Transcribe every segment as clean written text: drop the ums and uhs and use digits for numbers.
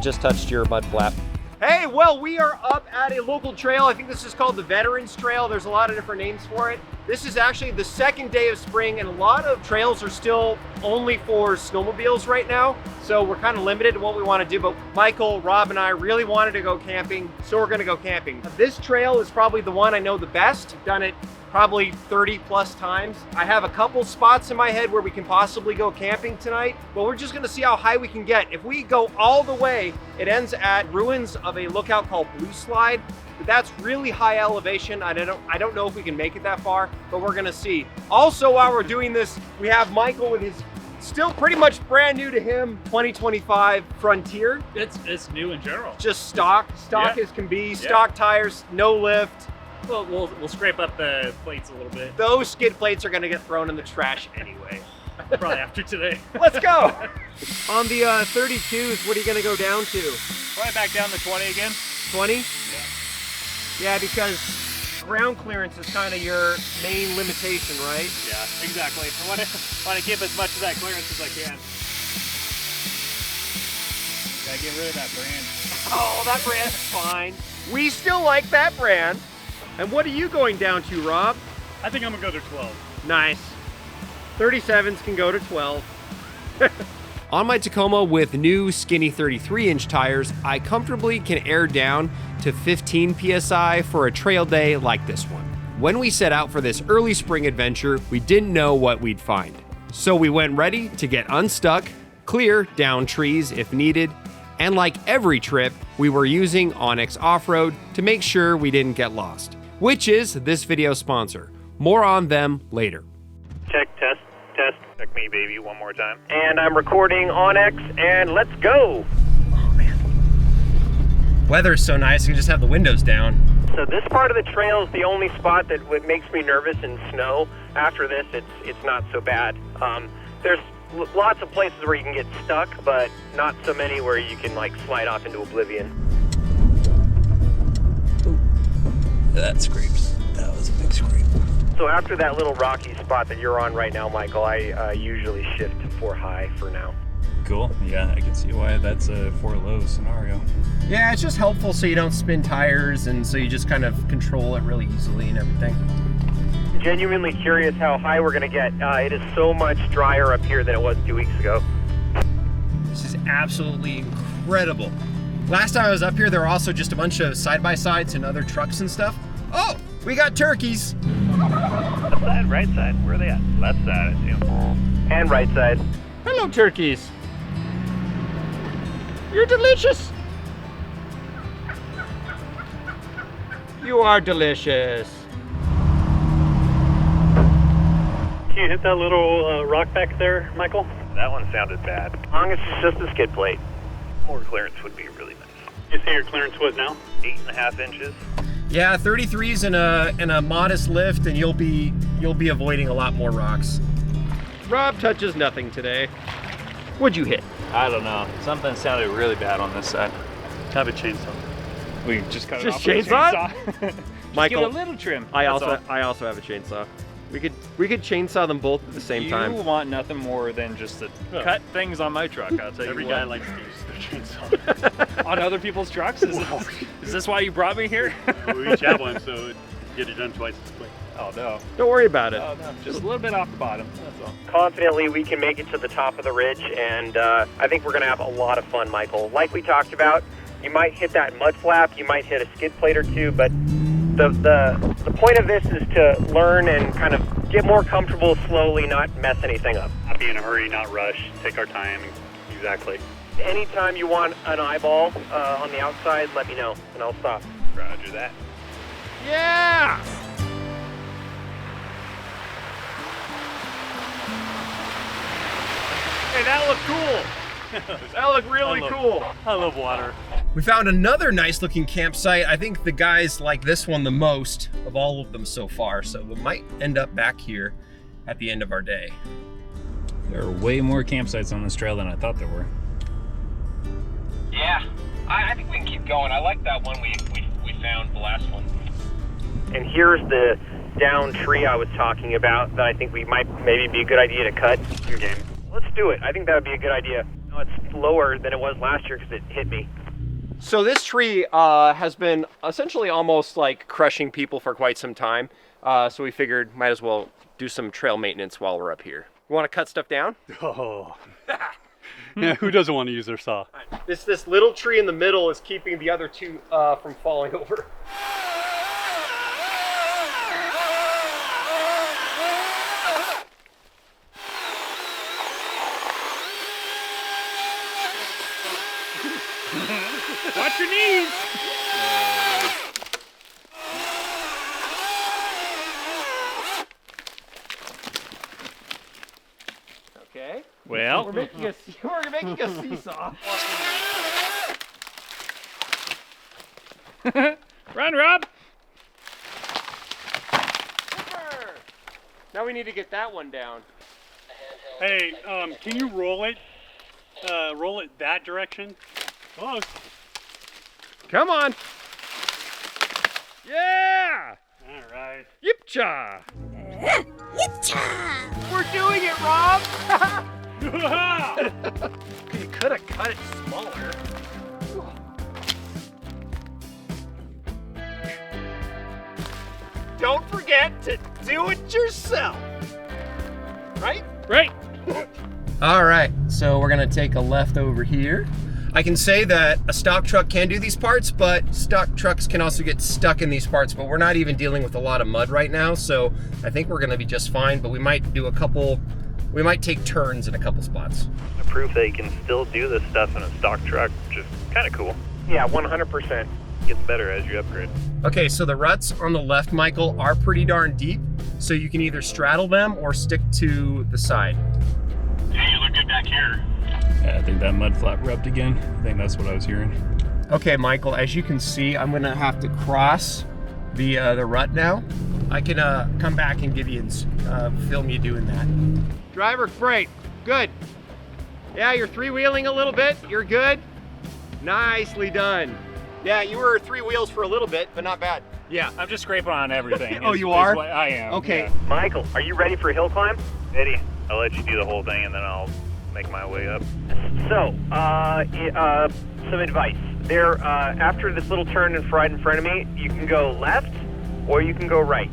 It just touched your mud flap. Hey, well, we are up at a local trail. I think this is called the Veterans Trail. There's a lot of different names for it. This is actually the second day of spring, and a lot of trails are still only for snowmobiles right now. So we're kind of limited to what we want to do, but Michael, Rob, and I really wanted to go camping, so we're gonna go camping. This trail is probably the one I know the best. I've done it probably 30 plus times. I have a couple spots in my head where we can possibly go camping tonight, but we're just gonna see how high we can get. If we go all the way, it ends at ruins of a lookout called Blue Slide, but that's really high elevation. I don't know if we can make it that far, but we're gonna see. Also, while we're doing this, we have Michael with his still pretty much brand new to him 2025 Frontier. It's new in general. Just stock as can be, stock tires, no lift. Well, we'll scrape up the plates a little bit. Those skid plates are gonna get thrown in the trash anyway. Probably after today. Let's go! On the 32s, what are you gonna go down to? Probably back down to 20 again. 20? Yeah. Yeah, because ground clearance is kind of your main limitation, right? Yeah, exactly. I want to keep as much of that clearance as I can. Gotta get rid of that brand. Oh, that brand's fine. We still like that brand. And what are you going down to, Rob? I think I'm gonna go to 12. Nice. 37s can go to 12. On my Tacoma with new skinny 33-inch tires, I comfortably can air down to 15 PSI for a trail day like this one. When we set out for this early spring adventure, we didn't know what we'd find. So we went ready to get unstuck, clear down trees if needed, and like every trip, we were using OnX Offroad to make sure we didn't get lost, which is this video's sponsor. More on them later. Check, test. Check me, baby, one more time. And I'm recording OnX, and let's go. Oh, man. Weather's so nice, you can just have the windows down. So this part of the trail is the only spot that makes me nervous in snow. After this, it's not so bad. There's lots of places where you can get stuck, but not so many where you can like slide off into oblivion. Ooh. That scrapes. That was a big scrape. So after that little rocky spot that you're on right now, Michael, I usually shift to 4 high for now. Cool. Yeah, I can see why that's a 4 low scenario. Yeah, it's just helpful so you don't spin tires, and so you just kind of control it really easily and everything. Genuinely curious how high we're gonna get. It is so much drier up here than it was 2 weeks ago. This is absolutely incredible. Last time I was up here, there were also just a bunch of side-by-sides and other trucks and stuff. Oh, we got turkeys. Left side, right side, where are they at? Left side, I see. And right side. Hello, turkeys. You're delicious. You are delicious. Can you hit that little rock back there, Michael? That one sounded bad. As long as it's just a skid plate. More clearance would be really nice. You say your clearance was now? 8.5 inches. Yeah, 33s and a modest lift, and you'll be avoiding a lot more rocks. Rob touches nothing today. What'd you hit? I don't know. Something sounded really bad on this side. Have a chainsaw. We just cut it off Just with a chainsaw? chainsaw. Michael, give it a little trim. I also have a chainsaw. We could chainsaw them both at the same time. You want nothing more than just to cut things on my truck, I'll tell you Every what. guy likes to use their chainsaw. On other people's trucks? Is this why you brought me here? We each have one, so get it done twice as quick. Oh no. Don't worry about it. Oh no, just a little bit off the bottom, that's all. Confidently, we can make it to the top of the ridge, and I think we're gonna have a lot of fun, Michael. Like we talked about, you might hit that mud flap, you might hit a skid plate or two, but the point of this is to learn and kind of get more comfortable slowly, not mess anything up. Not be in a hurry, not rush, take our time. Exactly. Anytime you want an eyeball on the outside, let me know, and I'll stop. Roger that. Yeah! Hey, that looked cool. That looked really cool. I love water. We found another nice looking campsite. I think the guys like this one the most of all of them so far, so we might end up back here at the end of our day. There are way more campsites on this trail than I thought there were. Yeah, I think we can keep going. I like that one we found, the last one. And here's the down tree I was talking about that I think we might maybe be a good idea to cut. Your game. Let's do it. I think that would be a good idea. It's lower than it was last year because it hit me. So this tree has been essentially almost like crushing people for quite some time. So we figured might as well do some trail maintenance while we're up here. You want to cut stuff down? Oh. Yeah, who doesn't want to use their saw? This little tree in the middle is keeping the other two from falling over. Watch your knees! Okay. Well, We're making a seesaw. run, Rob! Now we need to get that one down. Hey, can you roll it? Roll it that direction? Close. Come on. Yeah! All right. Yip-cha! We're doing it, Rob. You could have cut it smaller. Don't forget to do it yourself. Right? Right! All right, so we're gonna take a left over here. I can say that a stock truck can do these parts, but stock trucks can also get stuck in these parts, but we're not even dealing with a lot of mud right now, so I think we're gonna be just fine, but we might take turns in a couple spots. The proof that you can still do this stuff in a stock truck, which is kind of cool. Yeah, 100%. Gets better as you upgrade. Okay, so the ruts on the left, Michael, are pretty darn deep, so you can either straddle them or stick to the side. Hey, you look good back here. Yeah, I think that mud flap rubbed again. I think that's what I was hearing. Okay, Michael, as you can see, I'm gonna have to cross the rut now. I can come back and give you, film you doing that. Driver, great, good. Yeah, you're three-wheeling a little bit, you're good. Nicely done. Yeah, you were three wheels for a little bit, but not bad. Yeah, I'm just scraping on everything. Oh, you are? I am. Okay. Yeah. Michael, are you ready for a hill climb? Eddie, I'll let you do the whole thing and then I'll make my way up. So, some advice. There, after this little turn right in front of me, you can go left or you can go right.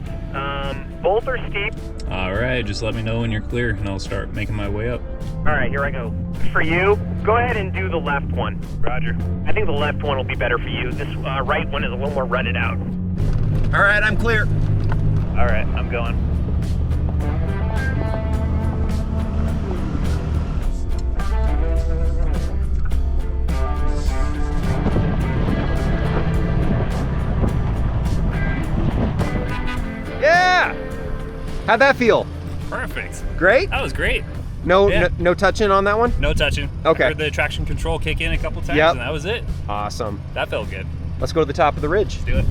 Both are steep. All right, just let me know when you're clear and I'll start making my way up. All right, here I go. For you, go ahead and do the left one. Roger. I think the left one will be better for you. This right one is a little more rutted out. All right, I'm clear. All right, I'm going. Yeah! How'd that feel? Perfect. Great? That was great. No, Yeah. no touching on that one? No touching. Okay. I heard the traction control kick in a couple times Yep. and that was it. Awesome. That felt good. Let's go to the top of the ridge. Let's do it.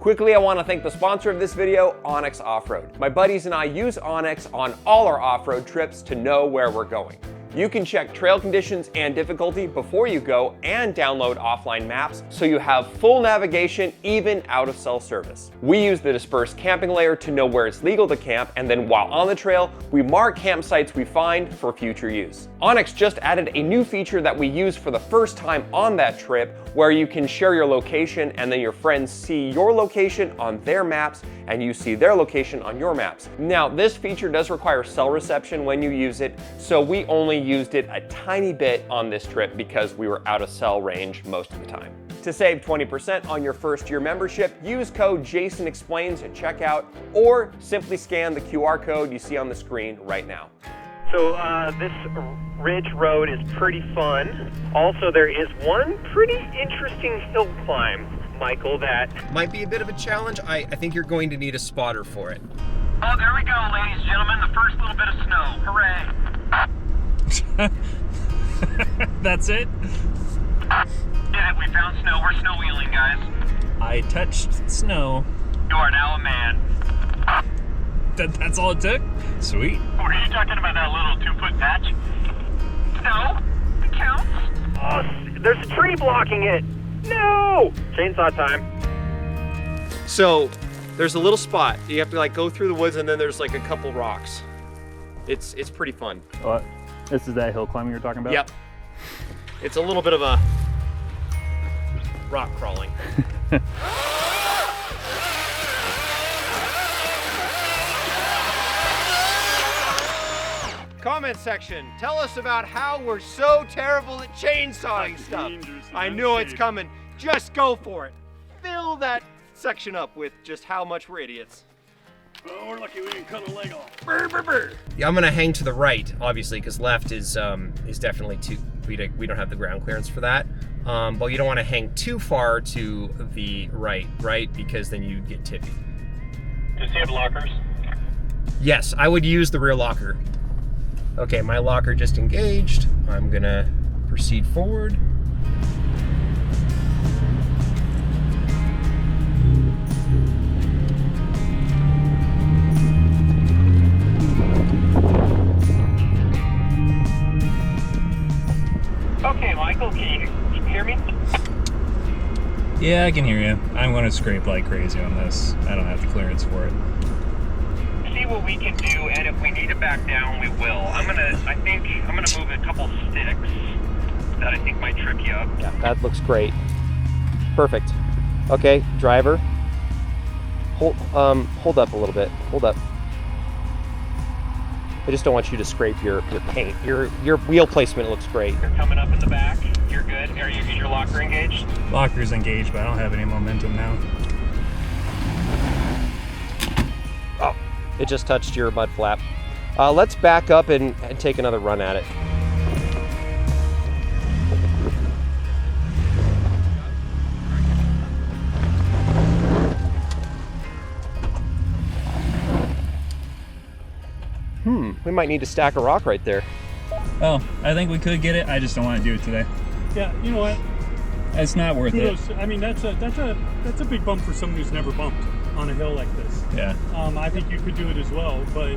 Quickly, I want to thank the sponsor of this video, OnX Offroad. My buddies and I use OnX on all our off-road trips to know where we're going. You can check trail conditions and difficulty before you go and download offline maps so you have full navigation even out of cell service. We use the dispersed camping layer to know where it's legal to camp, and then while on the trail, we mark campsites we find for future use. OnX just added a new feature that we use for the first time on that trip, where you can share your location and then your friends see your location on their maps and you see their location on your maps. Now, this feature does require cell reception when you use it, so we only used it a tiny bit on this trip because we were out of cell range most of the time. To save 20% on your first year membership, use code JasonExplains at checkout or simply scan the QR code you see on the screen right now. So this ridge road is pretty fun. Also, there is one pretty interesting hill climb, Michael, that... Might be a bit of a challenge. I think you're going to need a spotter for it. Oh, there we go, ladies and gentlemen. The first little bit of snow. Hooray! That's it? Yeah, we found snow. We're snow wheeling, guys. I touched snow. You are now a man. That's all it took? Sweet. Were you talking about that little 2-foot patch? No, it counts. Oh, there's a tree blocking it. No! Chainsaw time. So there's a little spot. You have to like go through the woods and then there's like a couple rocks. It's pretty fun. What? This is that hill climb you were talking about? Yep. It's a little bit of a rock crawling. Comment section, tell us about how we're so terrible at chainsawing stuff. I knew it's coming. Just go for it. Fill that section up with just how much we're idiots. Oh, we're lucky we didn't cut a leg off. Brr, brr, brr. Yeah, I'm gonna hang to the right, obviously, because left is definitely too. We don't have the ground clearance for that. But you don't want to hang too far to the right, because then you get tippy. Does he have lockers? Yes, I would use the rear locker. Okay, my locker just engaged. I'm gonna proceed forward. Okay, Michael, can you hear me? Yeah, I can hear you. I'm going to scrape like crazy on this. I don't have the clearance for it. See what we can do, and if we need to back down, we will. I think I'm gonna move a couple sticks that I think might trip you up. Yeah, that looks great. Perfect. Okay, driver. Hold up a little bit. Hold up. I just don't want you to scrape your paint. Your wheel placement looks great. You're coming up in the back. You're good. Is your locker engaged? Locker's engaged, but I don't have any momentum now. Oh, it just touched your mud flap. Let's back up and take another run at it. We might need to stack a rock right there. Oh, I think we could get it. I just don't want to do it today. Yeah, you know what? It's not worth Kudos. it. I mean, that's a big bump for someone who's never bumped on a hill like this. Yeah. I think you could do it as well, but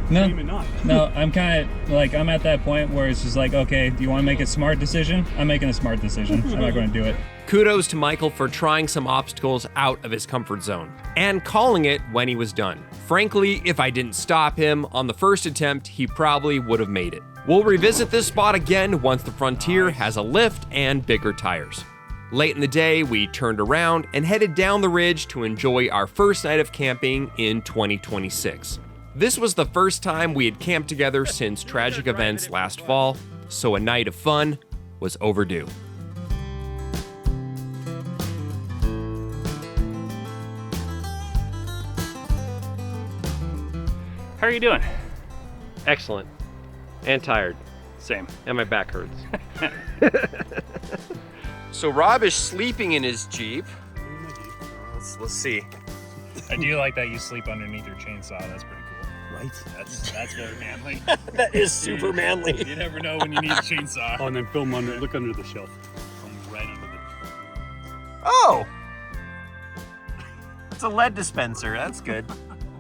No, maybe not. no, I'm kind of like, I'm at that point where it's just like, okay, do you want to make a smart decision? I'm making a smart decision. I'm not going to do it. Kudos to Michael for trying some obstacles out of his comfort zone and calling it when he was done. Frankly, if I didn't stop him on the first attempt, he probably would have made it. We'll revisit this spot again once the Frontier has a lift and bigger tires. Late in the day, we turned around and headed down the ridge to enjoy our first night of camping in 2026. This was the first time we had camped together since tragic events last fall, so a night of fun was overdue. How are you doing? Excellent. And tired. Same. And my back hurts. So Rob is sleeping in his Jeep. Let's see. I do like that you sleep underneath your chainsaw. That's pretty cool. Right? That's very manly. That is super manly. You never know when you need a chainsaw. Oh, and then film look under the shelf. Right under the... Oh! It's a lead dispenser. That's good.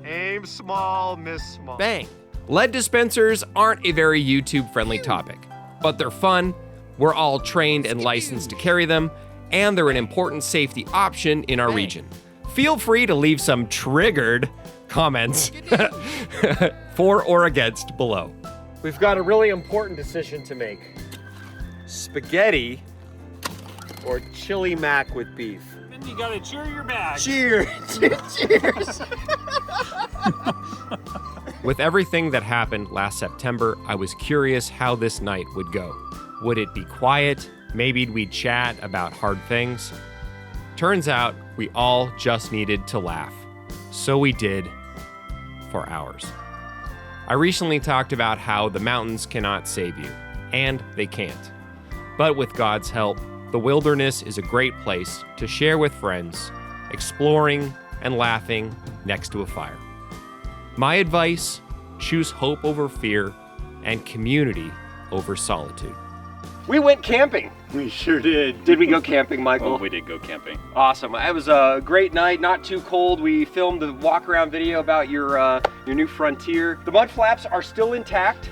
Aim small, miss small. Bang. Lead dispensers aren't a very YouTube-friendly topic, but they're fun, we're all trained and licensed to carry them, and they're an important safety option in our region. Feel free to leave some triggered comments for or against below. We've got a really important decision to make. Spaghetti or chili mac with beef? Then you gotta cheer your bag. Cheers! Cheers! With everything that happened last September, I was curious how this night would go. Would it be quiet? Maybe we'd chat about hard things? Turns out we all just needed to laugh. So we did, for hours. I recently talked about how the mountains cannot save you, and they can't. But with God's help, the wilderness is a great place to share with friends, exploring and laughing next to a fire. My advice, choose hope over fear and community over solitude. We went camping. We sure did. Did we go camping, Michael? Oh, we did go camping. Awesome. It was a great night, not too cold. We filmed the walk around video about your new Frontier. The mud flaps are still intact.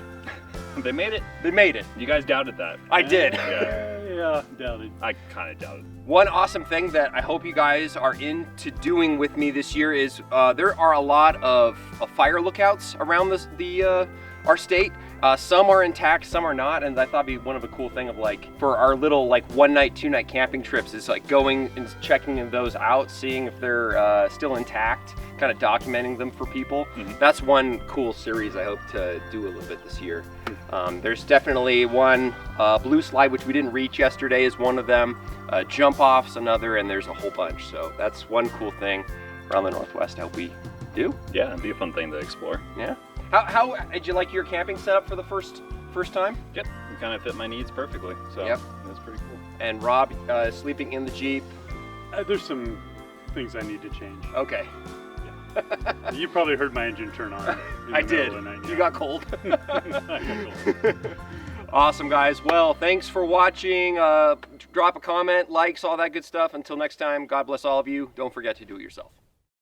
They made it. They made it. You guys doubted that. I did. Yeah, doubted. I kind of doubted. One awesome thing that I hope you guys are into doing with me this year is there are a lot of fire lookouts around our state. Some are intact, some are not, and I thought it'd be one of a cool thing of like for our little like 1 night, 2 night camping trips is like going and checking those out, seeing if they're still intact, kind of documenting them for people. That's one cool series I hope to do a little bit this year. There's definitely one blue slide which we didn't reach yesterday is one of them. Jump off's another, and there's a whole bunch. So that's one cool thing around the Northwest I hope we do. Yeah, it'd be a fun thing to explore. Yeah. How did you like your camping setup for the first time? Yep, it kind of fit my needs perfectly. So yep, that's pretty cool. And Rob, sleeping in the Jeep. There's some things I need to change. Okay. Yeah. You probably heard my engine turn on. I did. Night, You got cold. I got cold. Awesome, guys. Well, thanks for watching. Drop a comment, likes, all that good stuff. Until next time, God bless all of you. Don't forget to do it yourself.